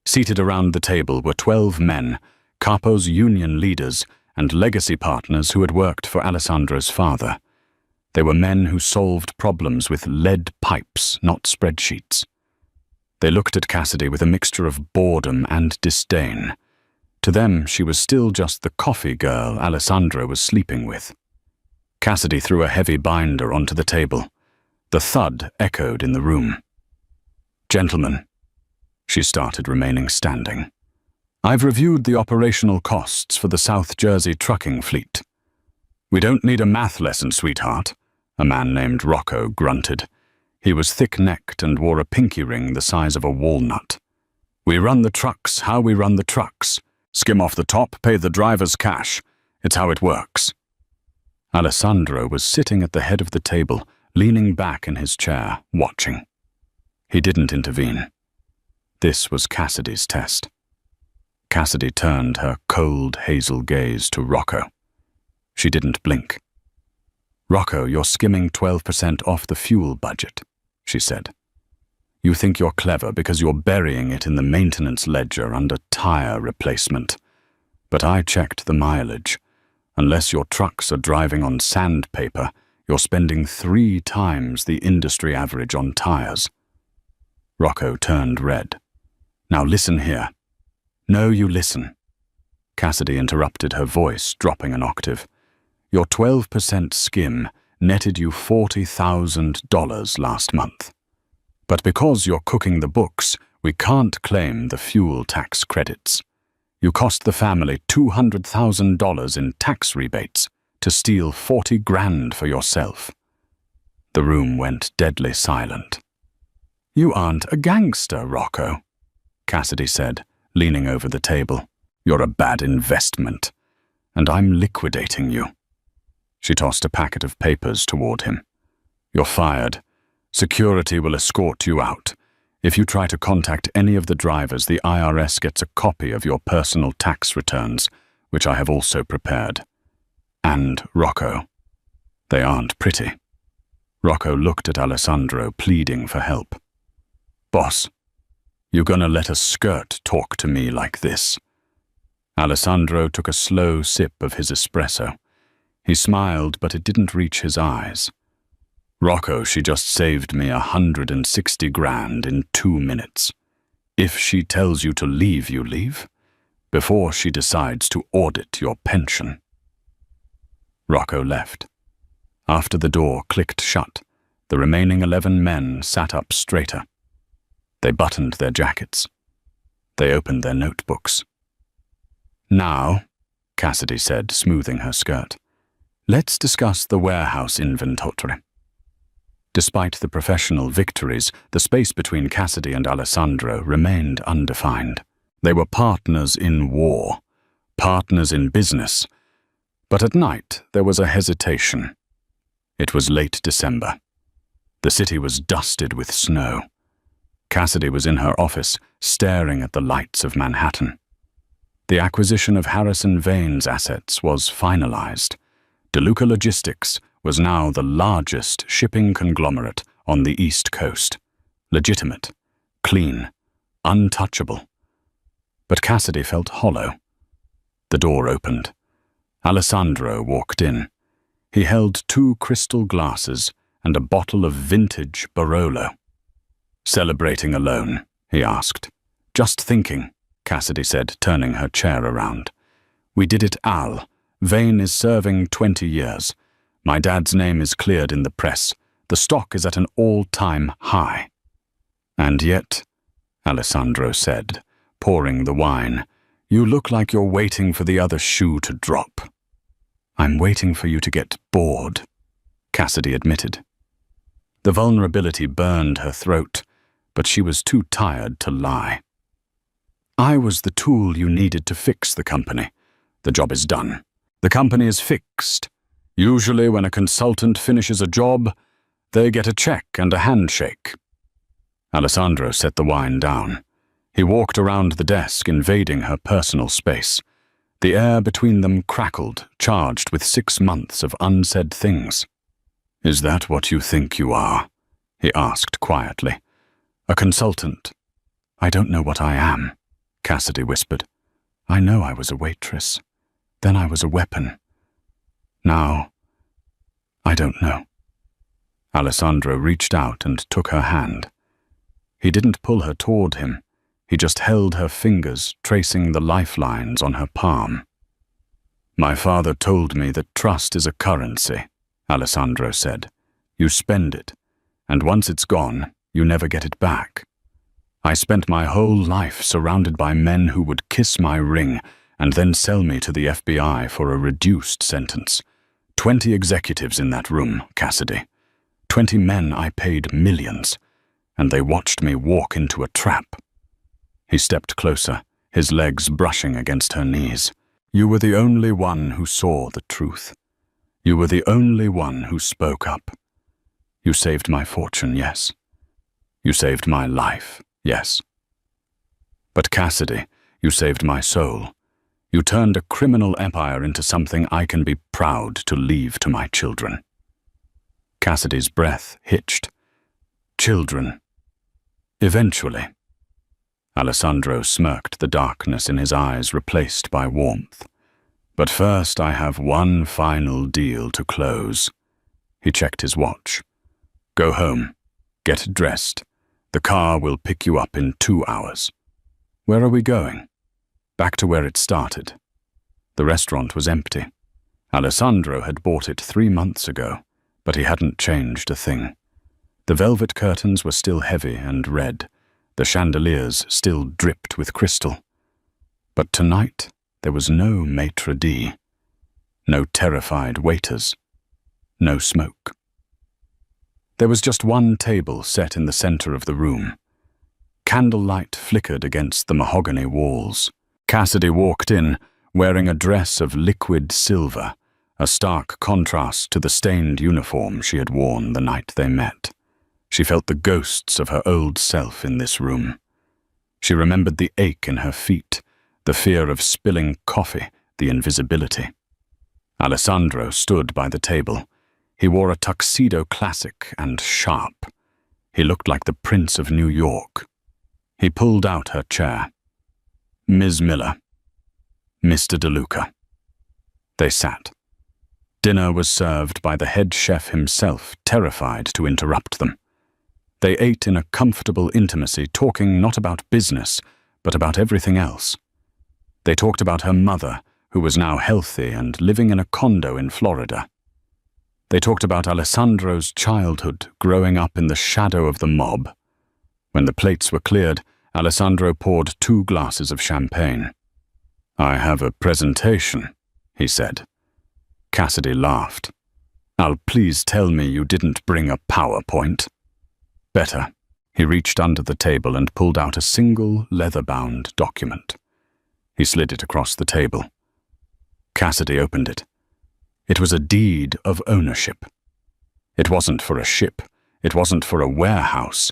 Seated around the table were 12 men, Capo's union leaders, and legacy partners who had worked for Alessandro's father. They were men who solved problems with lead pipes, not spreadsheets. They looked at Cassidy with a mixture of boredom and disdain. To them, she was still just the coffee girl Alessandro was sleeping with. Cassidy threw a heavy binder onto the table. The thud echoed in the room. "Gentlemen," she started, remaining standing. "I've reviewed the operational costs for the South Jersey trucking fleet. "We don't need a math lesson, sweetheart," a man named Rocco grunted. He was thick-necked and wore a pinky ring the size of a walnut. "We run the trucks how we run the trucks. Skim off the top, pay the drivers cash. It's how it works." Alessandro was sitting at the head of the table, leaning back in his chair, watching. He didn't intervene. This was Cassidy's test. Cassidy turned her cold hazel gaze to Rocco. She didn't blink. "Rocco, you're skimming 12% off the fuel budget," she said. "You think you're clever because you're burying it in the maintenance ledger under tire replacement. But I checked the mileage. Unless your trucks are driving on sandpaper, you're spending 3 times the industry average on tires." Rocco turned red. "Now listen here." "No, you listen." Cassidy interrupted, her voice dropping an octave. "Your 12% skim netted you $40,000 last month. But because you're cooking the books, we can't claim the fuel tax credits. You cost the family $200,000 in tax rebates to steal 40 grand for yourself." The room went deadly silent. "You aren't a gangster, Rocco," Cassidy said, leaning over the table. "You're a bad investment, and I'm liquidating you." She tossed a packet of papers toward him. "You're fired. Security will escort you out. If you try to contact any of the drivers, the IRS gets a copy of your personal tax returns, which I have also prepared. And, Rocco, they aren't pretty." Rocco looked at Alessandro, pleading for help. "Boss, you gonna let a skirt talk to me like this?" Alessandro took a slow sip of his espresso. He smiled, but it didn't reach his eyes. "Rocco, she just saved me 160 grand in 2 minutes. If she tells you to leave, you leave, before she decides to audit your pension." Rocco left. After the door clicked shut, the remaining 11 men sat up straighter. They buttoned their jackets. They opened their notebooks. "Now," Cassidy said, smoothing her skirt, "let's discuss the warehouse inventory." Despite the professional victories, the space between Cassidy and Alessandro remained undefined. They were partners in war, partners in business. But at night, there was a hesitation. It was late December. The city was dusted with snow. Cassidy was in her office, staring at the lights of Manhattan. The acquisition of Harrison Vane's assets was finalized. DeLuca Logistics was now the largest shipping conglomerate on the East Coast. Legitimate, clean, untouchable. But Cassidy felt hollow. The door opened. Alessandro walked in. He held 2 crystal glasses and a bottle of vintage Barolo. "Celebrating alone?" he asked. "Just thinking," Cassidy said, turning her chair around. "We did it, Al. Vane is serving 20 years. My dad's name is cleared in the press. The stock is at an all-time high." "And yet," Alessandro said, pouring the wine, "you look like you're waiting for the other shoe to drop." "I'm waiting for you to get bored," Cassidy admitted. The vulnerability burned her throat, but she was too tired to lie. "I was the tool you needed to fix the company. The job is done. The company is fixed. Usually when a consultant finishes a job, they get a check and a handshake." Alessandro set the wine down. He walked around the desk, invading her personal space. The air between them crackled, charged with 6 months of unsaid things. "Is that what you think you are?" he asked quietly. "A consultant?" "I don't know what I am," Cassidy whispered. "I know I was a waitress. Then I was a weapon. Now, I don't know." Alessandro reached out and took her hand. He didn't pull her toward him. He just held her fingers, tracing the lifelines on her palm. "My father told me that trust is a currency," Alessandro said. "You spend it, and once it's gone, you never get it back. I spent my whole life surrounded by men who would kiss my ring and then sell me to the FBI for a reduced sentence. 20 executives in that room, Cassidy. 20 men I paid millions, and they watched me walk into a trap. He stepped closer, his legs brushing against her knees. You were the only one who saw the truth. You were the only one who spoke up. You saved my fortune, yes. You saved my life, yes. But Cassidy, you saved my soul. You turned a criminal empire into something I can be proud to leave to my children. Cassidy's breath hitched. Children. Eventually. Alessandro smirked, the darkness in his eyes replaced by warmth. But first I have one final deal to close. He checked his watch. Go home. Get dressed. The car will pick you up in 2 hours. Where are we going? Back to where it started. The restaurant was empty. Alessandro had bought it 3 months ago, but he hadn't changed a thing. The velvet curtains were still heavy and red. The chandeliers still dripped with crystal. But tonight, there was no maitre d', no terrified waiters, no smoke. There was just one table set in the center of the room. Candlelight flickered against the mahogany walls. Cassidy walked in, wearing a dress of liquid silver, a stark contrast to the stained uniform she had worn the night they met. She felt the ghosts of her old self in this room. She remembered the ache in her feet, the fear of spilling coffee, the invisibility. Alessandro stood by the table. He wore a tuxedo classic and sharp. He looked like the Prince of New York. He pulled out her chair. Ms. Miller. Mr. DeLuca. They sat. Dinner was served by the head chef himself, terrified to interrupt them. They ate in a comfortable intimacy, talking not about business, but about everything else. They talked about her mother, who was now healthy and living in a condo in Florida. They talked about Alessandro's childhood, growing up in the shadow of the mob. When the plates were cleared, Alessandro poured 2 glasses of champagne. I have a presentation, he said. Cassidy laughed. I'll please tell me you didn't bring a PowerPoint. Better. He reached under the table and pulled out a single leather-bound document. He slid it across the table. Cassidy opened it. It was a deed of ownership. It wasn't for a ship. It wasn't for a warehouse.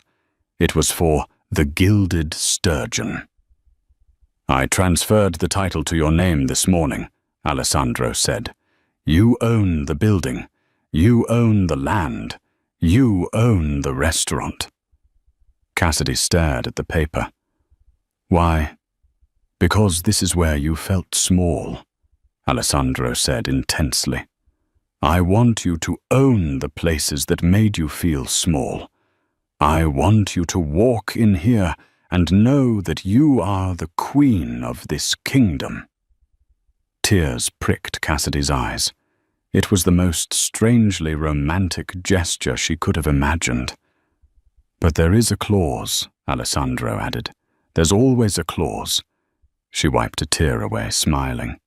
It was for the Gilded Sturgeon. I transferred the title to your name this morning, Alessandro said. You own the building. You own the land. You own the restaurant. Cassidy stared at the paper. Why? Because this is where you felt small, Alessandro said intensely. I want you to own the places that made you feel small. I want you to walk in here and know that you are the queen of this kingdom. Tears pricked Cassidy's eyes. It was the most strangely romantic gesture she could have imagined. But there is a clause, Alessandro added. There's always a clause. She wiped a tear away, smiling.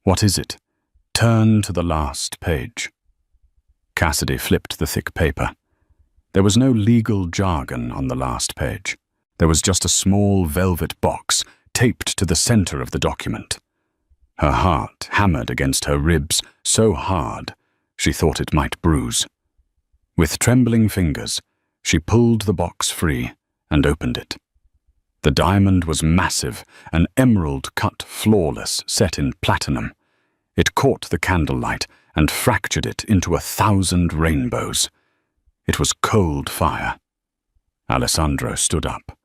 What is it? Turn to the last page. Cassidy flipped the thick paper. There was no legal jargon on the last page. There was just a small velvet box taped to the center of the document. Her heart hammered against her ribs so hard she thought it might bruise. With trembling fingers, she pulled the box free and opened it. The diamond was massive, an emerald cut flawless, set in platinum. It caught the candlelight and fractured it into 1,000 rainbows. It was cold fire. Alessandro stood up.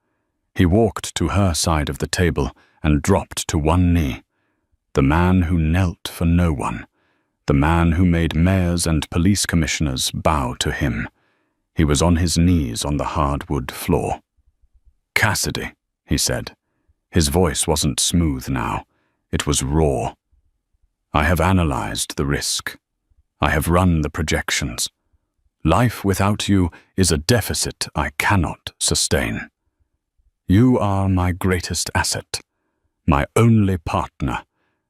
He walked to her side of the table and dropped to one knee. The man who knelt for no one. The man who made mayors and police commissioners bow to him. He was on his knees on the hardwood floor. Cassidy, he said. His voice wasn't smooth now. It was raw. I have analyzed the risk. I have run the projections. Life without you is a deficit I cannot sustain. You are my greatest asset, my only partner,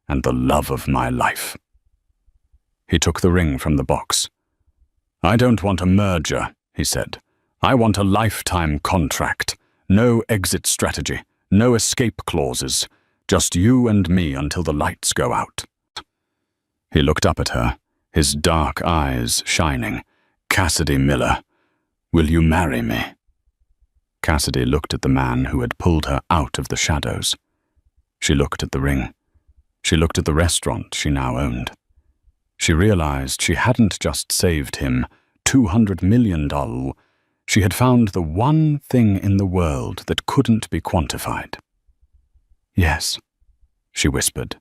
and the love of my life. He took the ring from the box. "I don't want a merger," he said. "I want a lifetime contract. No exit strategy, no escape clauses. Just you and me until the lights go out." He looked up at her, his dark eyes shining. "Cassidy Miller, will you marry me?" Cassidy looked at the man who had pulled her out of the shadows. She looked at the ring. She looked at the restaurant she now owned. She realized she hadn't just saved him $200 million. She had found the one thing in the world that couldn't be quantified. "Yes," she whispered.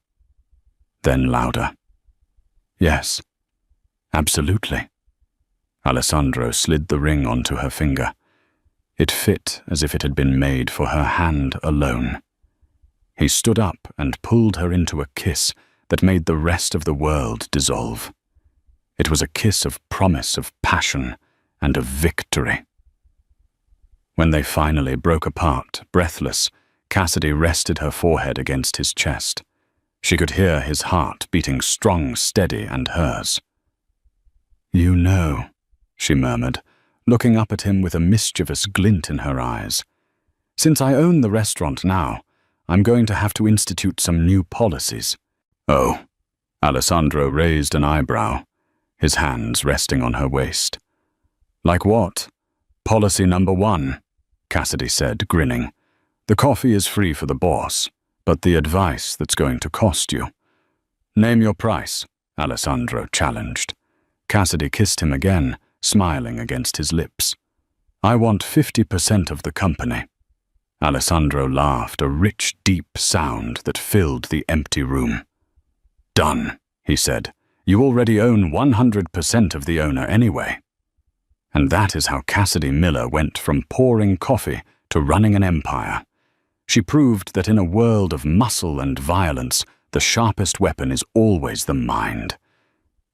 Then louder. "Yes, absolutely." Alessandro slid the ring onto her finger. It fit as if it had been made for her hand alone. He stood up and pulled her into a kiss that made the rest of the world dissolve. It was a kiss of promise, of passion, and of victory. When they finally broke apart, breathless, Cassidy rested her forehead against his chest. She could hear his heart beating strong, steady, and hers. "You know," she murmured, looking up at him with a mischievous glint in her eyes. "Since I own the restaurant now, I'm going to have to institute some new policies." "Oh." Alessandro raised an eyebrow, his hands resting on her waist. "Like what?" "Policy number 1, Cassidy said, grinning. "The coffee is free for the boss, but the advice that's going to cost you." "Name your price," Alessandro challenged. Cassidy kissed him again, smiling against his lips. "I want 50% of the company." Alessandro laughed, a rich, deep sound that filled the empty room. "Done," he said. "You already own 100% of the owner anyway." And that is how Cassidy Miller went from pouring coffee to running an empire. She proved that in a world of muscle and violence, the sharpest weapon is always the mind.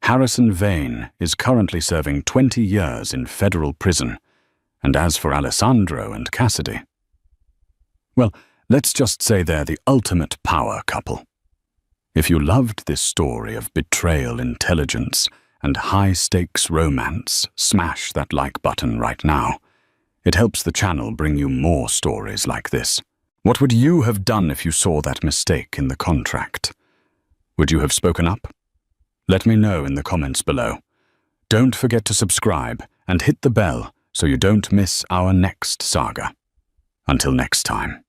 Harrison Vane is currently serving 20 years in federal prison. And as for Alessandro and Cassidy, well, let's just say they're the ultimate power couple. If you loved this story of betrayal, intelligence, and high-stakes romance, smash that like button right now. It helps the channel bring you more stories like this. What would you have done if you saw that mistake in the contract? Would you have spoken up? Let me know in the comments below. Don't forget to subscribe and hit the bell so you don't miss our next saga. Until next time.